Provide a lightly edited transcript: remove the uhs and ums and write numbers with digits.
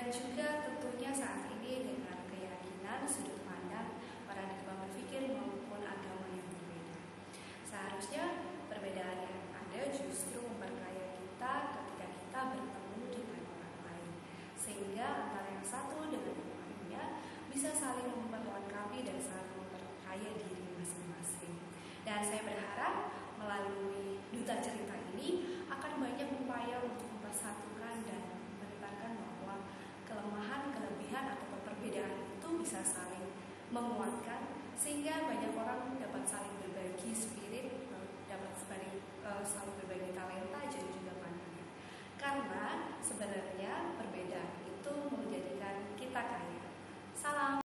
dan juga tentunya saat ini dengan keyakinan, sudut pandang, paradigma berpikir maupun agama yang berbeda. Seharusnya perbedaan yang ada justru memperkaya kita ketika kita bertemu dengan orang lain, sehingga antara yang satu dengan yang lainnya bisa saling memperlengkapi dan saling memperkaya diri masing-masing. Dan saya berharap melalui duta cerita ini akan banyak upaya untuk mempersatukan dan menetapkan bahwa kelemahan, kelebihan atau perbedaan itu bisa saling menguatkan, sehingga banyak orang dapat saling berbagi spirit, dapat saling berbagi talenta dan juga pandangan. Karena sebenarnya perbedaan itu menjadikan kita kaya. Salam.